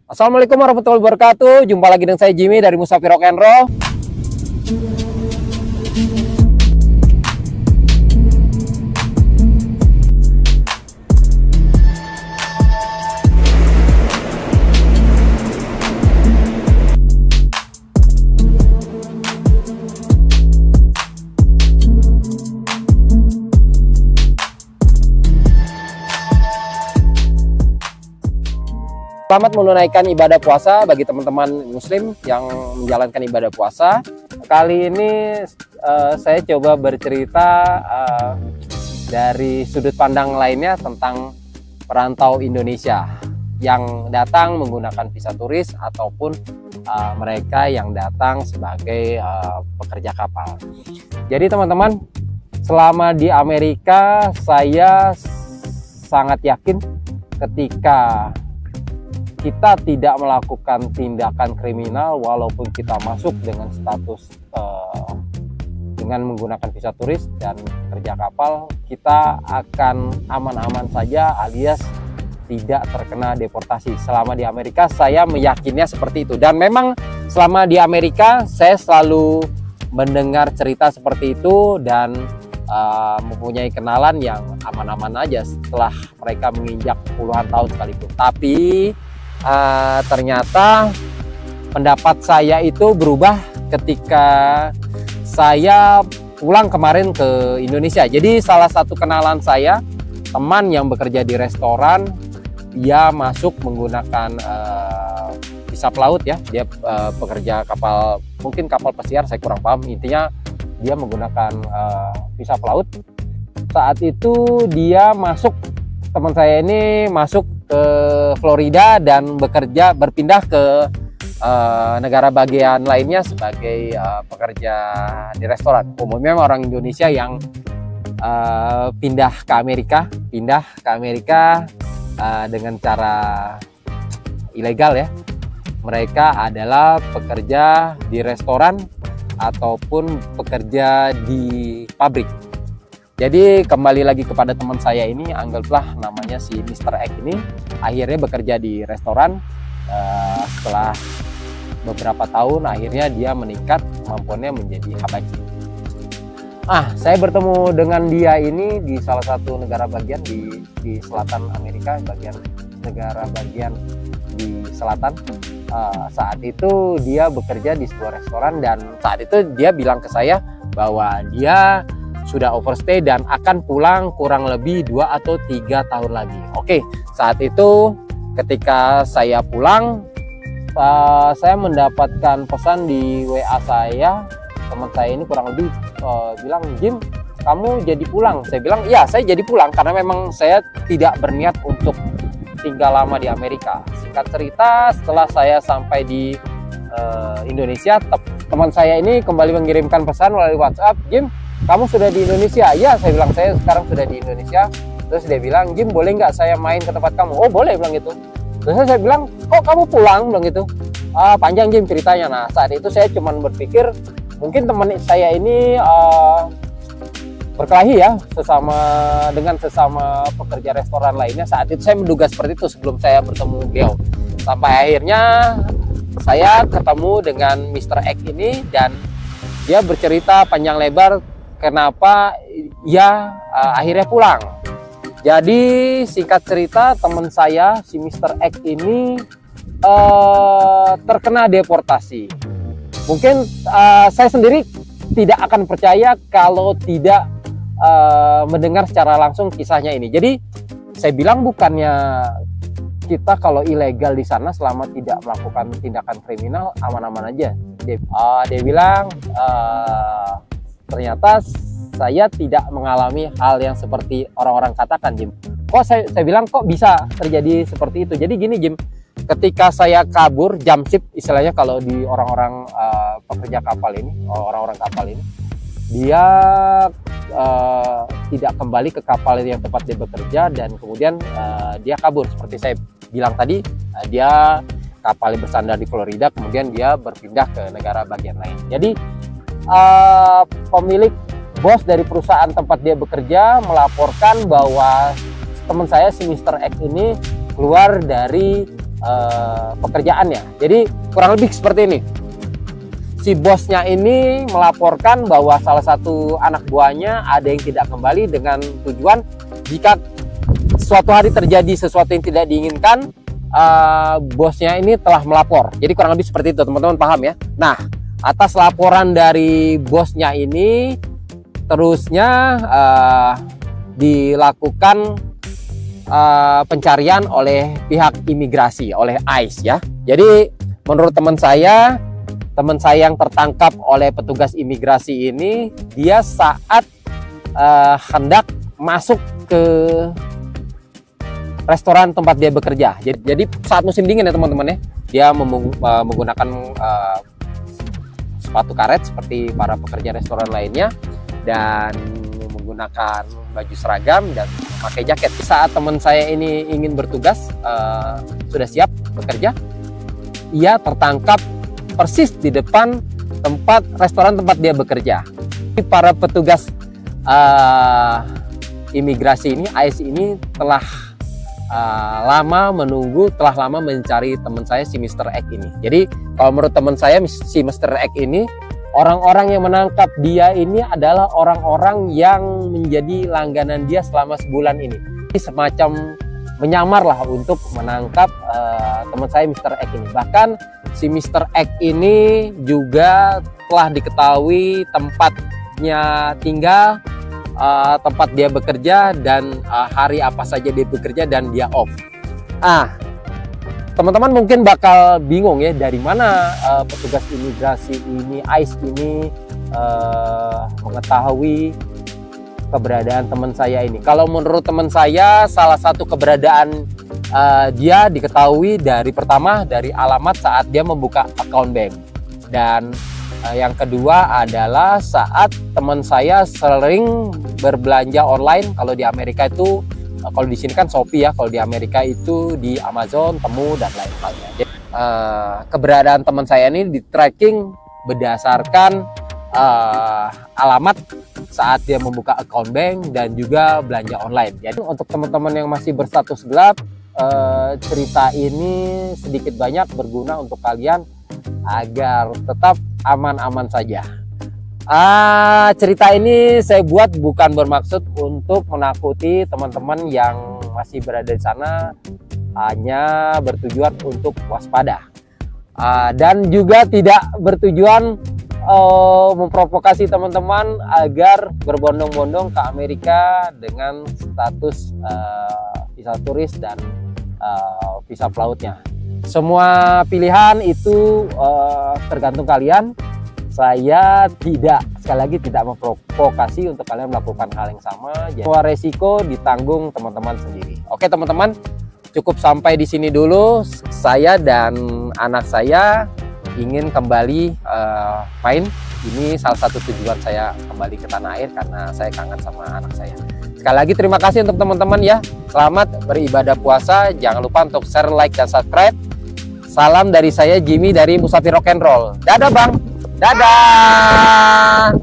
Assalamualaikum warahmatullahi wabarakatuh. Jumpa lagi dengan saya Jimmy dari Musafir Rock and Roll. Selamat menunaikan ibadah puasa bagi teman-teman muslim yang menjalankan ibadah puasa. Kali ini saya coba bercerita dari sudut pandang lainnya tentang perantau Indonesia yang datang menggunakan visa turis ataupun mereka yang datang sebagai pekerja kapal. Jadi teman-teman, selama di Amerika saya sangat yakin ketika kita tidak melakukan tindakan kriminal walaupun kita masuk dengan status dengan menggunakan visa turis dan kerja kapal, kita akan aman-aman saja alias tidak terkena deportasi. Selama di Amerika saya meyakinnya seperti itu, dan memang selama di Amerika saya selalu mendengar cerita seperti itu dan mempunyai kenalan yang aman-aman aja setelah mereka menginjak puluhan tahun sekalipun. Tapi ternyata pendapat saya itu berubah ketika saya pulang kemarin ke Indonesia. Jadi salah satu kenalan saya, teman yang bekerja di restoran, dia masuk menggunakan visa pelaut ya. Dia pekerja kapal, mungkin kapal pesiar, saya kurang paham. Intinya dia menggunakan visa pelaut. Saat itu dia masuk, teman saya ini masuk ke Florida dan berpindah ke negara bagian lainnya sebagai pekerja di restoran. Umumnya orang Indonesia yang pindah ke Amerika dengan cara ilegal ya. Mereka adalah pekerja di restoran ataupun pekerja di pabrik. Jadi kembali lagi kepada teman saya ini, anggaplah namanya si Mr. X ini, akhirnya bekerja di restoran. Setelah beberapa tahun akhirnya dia meningkat, kemampuannya menjadi habachi. Saya bertemu dengan dia ini di salah satu negara bagian di selatan Amerika, negara bagian di selatan. Saat itu dia bekerja di sebuah restoran dan saat itu dia bilang ke saya bahwa dia sudah overstay dan akan pulang kurang lebih 2 atau 3 tahun lagi. Oke, saat itu ketika saya pulang, saya mendapatkan pesan di WA saya. Teman saya ini kurang lebih bilang, "Jim, kamu jadi pulang?" Saya bilang, "Ya, saya jadi pulang karena memang saya tidak berniat untuk tinggal lama di Amerika." Singkat cerita, setelah saya sampai di Indonesia, teman saya ini kembali mengirimkan pesan melalui WhatsApp, "Jim, kamu sudah di Indonesia?" "Ya," saya bilang, "saya sekarang sudah di Indonesia." Terus dia bilang, "Jim, boleh nggak saya main ke tempat kamu?" "Oh, boleh," bilang gitu. Terus saya bilang, "Kok kamu pulang?" bilang gitu. Panjang Jim ceritanya. Nah, saat itu saya cuman berpikir mungkin teman saya ini berkelahi ya dengan sesama pekerja restoran lainnya. Saat itu saya menduga seperti itu sebelum saya bertemu beliau. Sampai akhirnya saya ketemu dengan Mr. X ini dan dia bercerita panjang lebar kenapa ia akhirnya pulang. Jadi singkat cerita, teman saya si Mr. X ini terkena deportasi. Mungkin saya sendiri tidak akan percaya kalau tidak mendengar secara langsung kisahnya ini. Jadi saya bilang bukannya kita kalau ilegal di sana selama tidak melakukan tindakan kriminal aman-aman aja. Dia bilang ternyata saya tidak mengalami hal yang seperti orang-orang katakan, Jim. Kok saya bilang kok bisa terjadi seperti itu? Jadi gini, Jim, ketika saya kabur jam shift istilahnya kalau di orang-orang pekerja kapal ini, orang-orang kapal ini, dia tidak kembali ke kapal yang tempat dia bekerja dan kemudian dia kabur. Seperti saya bilang tadi, dia kapalnya bersandar di Florida, kemudian dia berpindah ke negara bagian lain. Jadi pemilik bos dari perusahaan tempat dia bekerja melaporkan bahwa teman saya si Mr. X ini keluar dari pekerjaannya. Jadi kurang lebih seperti ini. Si bosnya ini melaporkan bahwa salah satu anak buahnya ada yang tidak kembali, dengan tujuan jika suatu hari terjadi sesuatu yang tidak diinginkan, bosnya ini telah melapor. Jadi kurang lebih seperti itu, teman-teman paham ya. Nah, atas laporan dari bosnya ini, terusnya dilakukan pencarian oleh pihak imigrasi, oleh ICE ya. Jadi menurut teman saya yang tertangkap oleh petugas imigrasi ini, dia saat hendak masuk ke restoran tempat dia bekerja. Jadi saat musim dingin ya teman-teman ya, dia menggunakan sepatu karet seperti para pekerja restoran lainnya, dan menggunakan baju seragam dan memakai jaket. Saat teman saya ini ingin bertugas, sudah siap bekerja, ia tertangkap persis di depan restoran tempat dia bekerja. Para petugas imigrasi ini, ICE ini telah lama menunggu, telah lama mencari teman saya si Mr. X ini. Jadi kalau menurut teman saya si Mr. X ini, orang-orang yang menangkap dia ini adalah orang-orang yang menjadi langganan dia selama sebulan ini. Ini semacam menyamar lah untuk menangkap teman saya Mr. X ini. Bahkan si Mr. X ini juga telah diketahui tempatnya tinggal, tempat dia bekerja, dan hari apa saja dia bekerja dan dia off. Teman-teman mungkin bakal bingung ya, dari mana petugas imigrasi ini, ICE ini mengetahui keberadaan teman saya ini. Kalau menurut teman saya, salah satu keberadaan dia diketahui dari alamat saat dia membuka account bank, dan yang kedua adalah saat teman saya sering berbelanja online. Kalau di Amerika itu, kalau di sini kan Shopee ya, kalau di Amerika itu di Amazon, Temu, dan lain-lainnya. Keberadaan teman saya ini di tracking berdasarkan alamat saat dia membuka account bank dan juga belanja online. Jadi untuk teman-teman yang masih berstatus gelap, cerita ini sedikit banyak berguna untuk kalian agar tetap aman-aman saja. Cerita ini saya buat bukan bermaksud untuk menakuti teman-teman yang masih berada di sana, hanya bertujuan untuk waspada, dan juga tidak bertujuan memprovokasi teman-teman agar berbondong-bondong ke Amerika dengan status visa turis dan visa pelautnya. Semua pilihan itu tergantung kalian. Saya sekali lagi tidak memprovokasi untuk kalian melakukan hal yang sama. Semua resiko ditanggung teman-teman sendiri. Oke teman-teman, cukup sampai di sini dulu. Saya dan anak saya ingin kembali main. Ini salah satu tujuan saya kembali ke tanah air, karena saya kangen sama anak saya. Sekali lagi terima kasih untuk teman-teman ya. Selamat beribadah puasa. Jangan lupa untuk share, like, dan subscribe. Salam dari saya Jimmy dari Musafir Rock and Roll. Dadah Bang. Dadah.